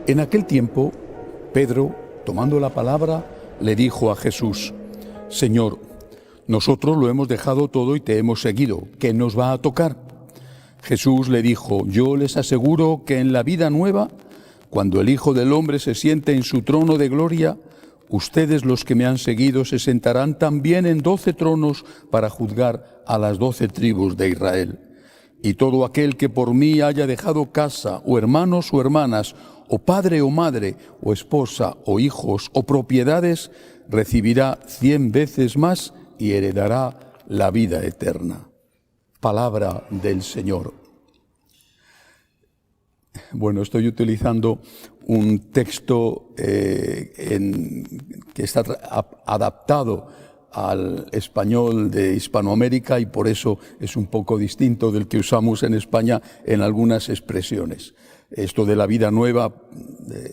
En aquel tiempo, Pedro, tomando la palabra, le dijo a Jesús: Señor, nosotros lo hemos dejado todo y te hemos seguido. ¿Qué nos va a tocar? Jesús le dijo: yo les aseguro que en la vida nueva, cuando el Hijo del Hombre se siente en su trono de gloria, ustedes, los que me han seguido, se sentarán también en 12 tronos para juzgar a las 12 tribus de Israel. Y todo aquel que por mí haya dejado casa, o hermanos o hermanas, o padre o madre, o esposa o hijos, o propiedades, recibirá 100 veces más y heredará la vida eterna. Palabra del Señor. Bueno, estoy utilizando un texto que está adaptado al español de Hispanoamérica y por eso es un poco distinto del que usamos en España en algunas expresiones. Esto de la vida nueva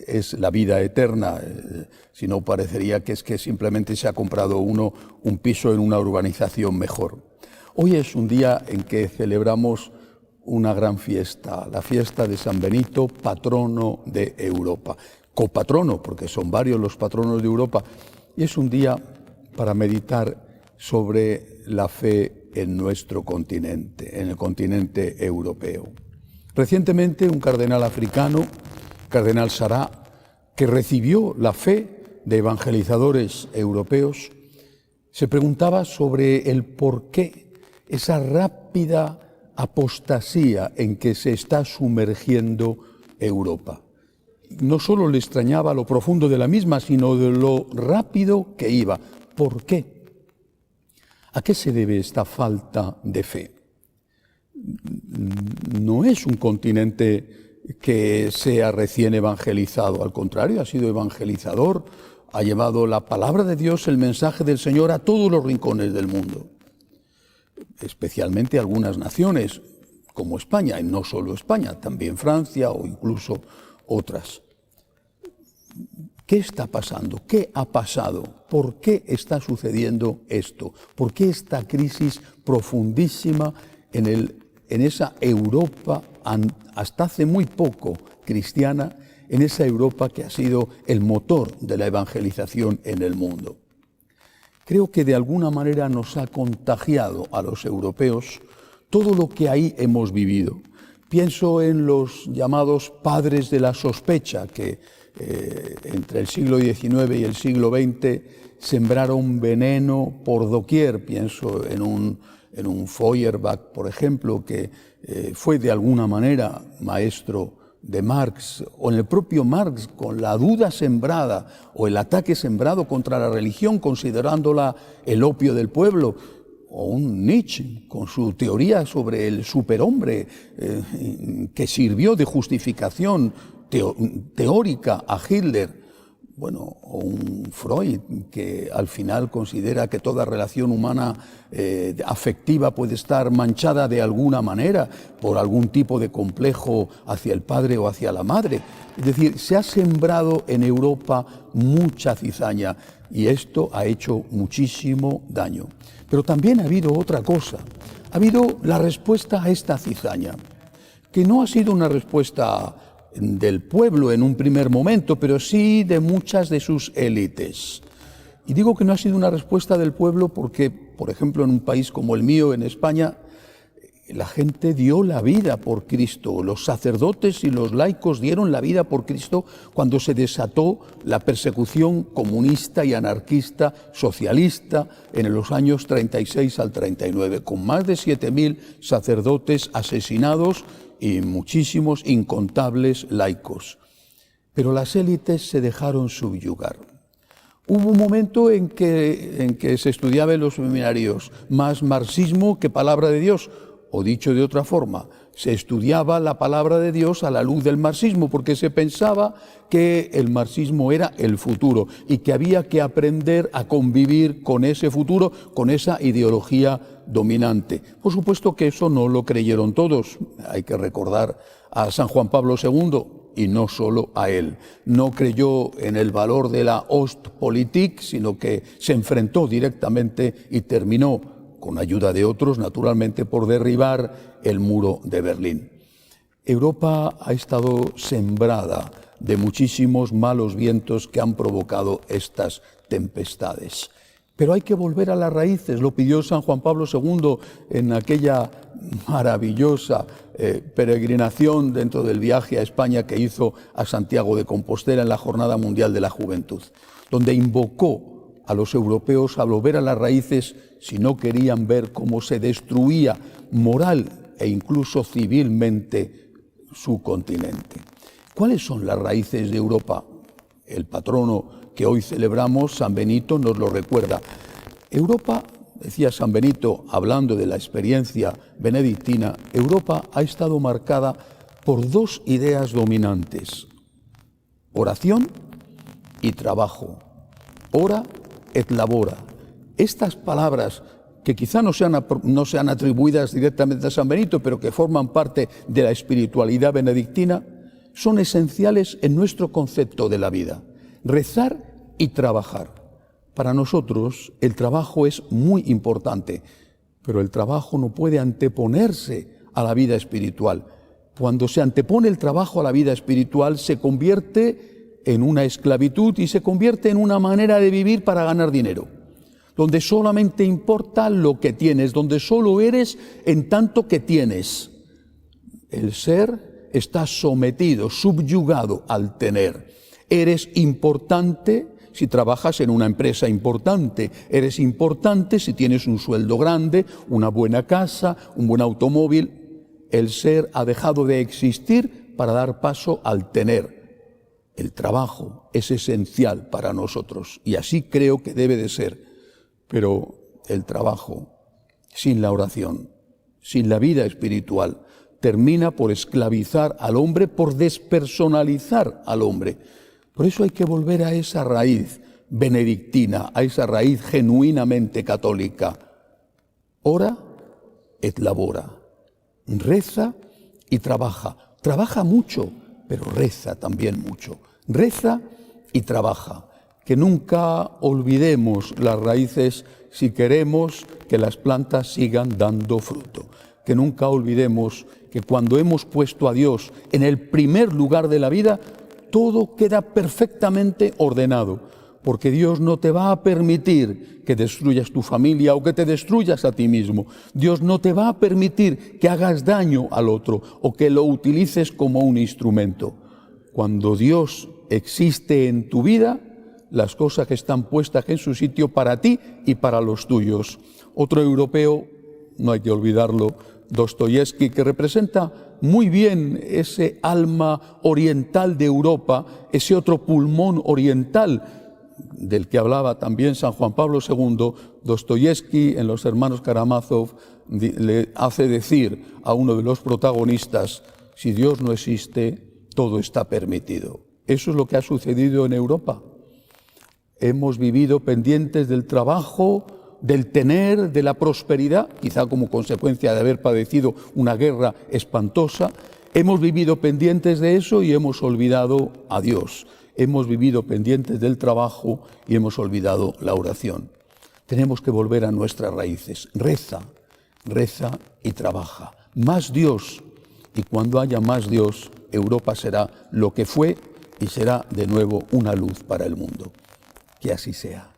es la vida eterna, si no parecería que es que simplemente se ha comprado uno un piso en una urbanización mejor. Hoy es un día en que celebramos una gran fiesta, la fiesta de San Benito, patrono de Europa. Copatrono, porque son varios los patronos de Europa, y es un día para meditar sobre la fe en nuestro continente, en el continente europeo. Recientemente un cardenal africano, cardenal Sará, que recibió la fe de evangelizadores europeos, se preguntaba sobre el porqué, esa rápida apostasía en que se está sumergiendo Europa. No solo le extrañaba lo profundo de la misma, sino de lo rápido que iba. ¿Por qué? ¿A qué se debe esta falta de fe? No es un continente que sea recién evangelizado, al contrario, ha sido evangelizador, ha llevado la palabra de Dios, el mensaje del Señor a todos los rincones del mundo, especialmente algunas naciones como España, y no solo España, también Francia o incluso otras. ¿Qué está pasando? ¿Qué ha pasado? ¿Por qué está sucediendo esto? ¿Por qué esta crisis profundísima en esa Europa, hasta hace muy poco cristiana, en esa Europa que ha sido el motor de la evangelización en el mundo? Creo que de alguna manera nos ha contagiado a los europeos todo lo que ahí hemos vivido. Pienso en los llamados padres de la sospecha que entre el siglo XIX y el siglo XX sembraron veneno por doquier. Pienso en un Feuerbach, por ejemplo, que fue de alguna manera maestro de Marx, o en el propio Marx, con la duda sembrada o el ataque sembrado contra la religión, considerándola el opio del pueblo, o un Nietzsche, con su teoría sobre el superhombre, que sirvió de justificación teórica a Hitler, bueno, o un Freud, que al final considera que toda relación humana afectiva puede estar manchada de alguna manera por algún tipo de complejo hacia el padre o hacia la madre. Es decir, se ha sembrado en Europa mucha cizaña y esto ha hecho muchísimo daño. Pero también ha habido otra cosa, ha habido la respuesta a esta cizaña, que no ha sido una respuesta del pueblo en un primer momento, pero sí de muchas de sus élites. Y digo que no ha sido una respuesta del pueblo porque, por ejemplo, en un país como el mío, en España, la gente dio la vida por Cristo. Los sacerdotes y los laicos dieron la vida por Cristo cuando se desató la persecución comunista y anarquista socialista en los años 36 al 39, con más de 7.000 sacerdotes asesinados y muchísimos incontables laicos. Pero las élites se dejaron subyugar. Hubo un momento en que se estudiaba en los seminarios más marxismo que palabra de Dios, o dicho de otra forma, se estudiaba la palabra de Dios a la luz del marxismo, porque se pensaba que el marxismo era el futuro y que había que aprender a convivir con ese futuro, con esa ideología dominante. Por supuesto que eso no lo creyeron todos. Hay que recordar a San Juan Pablo II, y no solo a él. No creyó en el valor de la Ostpolitik, sino que se enfrentó directamente y terminó, con ayuda de otros, naturalmente, por derribar el muro de Berlín. Europa ha estado sembrada de muchísimos malos vientos que han provocado estas tempestades. Pero hay que volver a las raíces, lo pidió San Juan Pablo II en aquella maravillosa peregrinación dentro del viaje a España que hizo a Santiago de Compostela en la Jornada Mundial de la Juventud, donde invocó a los europeos a volver a las raíces si no querían ver cómo se destruía moral e incluso civilmente su continente. ¿Cuáles son las raíces de Europa? El patrono que hoy celebramos, San Benito, nos lo recuerda. Europa, decía San Benito, hablando de la experiencia benedictina, Europa ha estado marcada por dos ideas dominantes: oración y trabajo. Ora et labora. Estas palabras, que quizá no sean atribuidas directamente a San Benito, pero que forman parte de la espiritualidad benedictina, son esenciales en nuestro concepto de la vida. Rezar y trabajar. Para nosotros el trabajo es muy importante, pero el trabajo no puede anteponerse a la vida espiritual. Cuando se antepone el trabajo a la vida espiritual, se convierte en una esclavitud y se convierte en una manera de vivir para ganar dinero, donde solamente importa lo que tienes, donde solo eres en tanto que tienes. El ser está sometido, subyugado al tener. Eres importante si trabajas en una empresa importante, eres importante si tienes un sueldo grande, una buena casa, un buen automóvil. El ser ha dejado de existir para dar paso al tener. El trabajo es esencial para nosotros y así creo que debe de ser. Pero el trabajo, sin la oración, sin la vida espiritual, termina por esclavizar al hombre, por despersonalizar al hombre. Por eso hay que volver a esa raíz benedictina, a esa raíz genuinamente católica. Ora et labora. Reza y trabaja. Trabaja mucho, pero reza también mucho. Reza y trabaja. Que nunca olvidemos las raíces si queremos que las plantas sigan dando fruto. Que nunca olvidemos que cuando hemos puesto a Dios en el primer lugar de la vida, todo queda perfectamente ordenado, porque Dios no te va a permitir que destruyas tu familia o que te destruyas a ti mismo. Dios no te va a permitir que hagas daño al otro o que lo utilices como un instrumento. Cuando Dios existe en tu vida, las cosas que están puestas en su sitio para ti y para los tuyos. Otro europeo, no hay que olvidarlo, Dostoyevski, que representa muy bien ese alma oriental de Europa, ese otro pulmón oriental del que hablaba también San Juan Pablo II. Dostoyevski, en Los hermanos Karamazov, le hace decir a uno de los protagonistas: si Dios no existe, todo está permitido. Eso es lo que ha sucedido en Europa. Hemos vivido pendientes del trabajo, del tener, de la prosperidad, quizá como consecuencia de haber padecido una guerra espantosa. Hemos vivido pendientes de eso y hemos olvidado a Dios. Hemos vivido pendientes del trabajo y hemos olvidado la oración. Tenemos que volver a nuestras raíces. Reza, reza y trabaja. Más Dios. Y cuando haya más Dios, Europa será lo que fue y será de nuevo una luz para el mundo. Que así sea.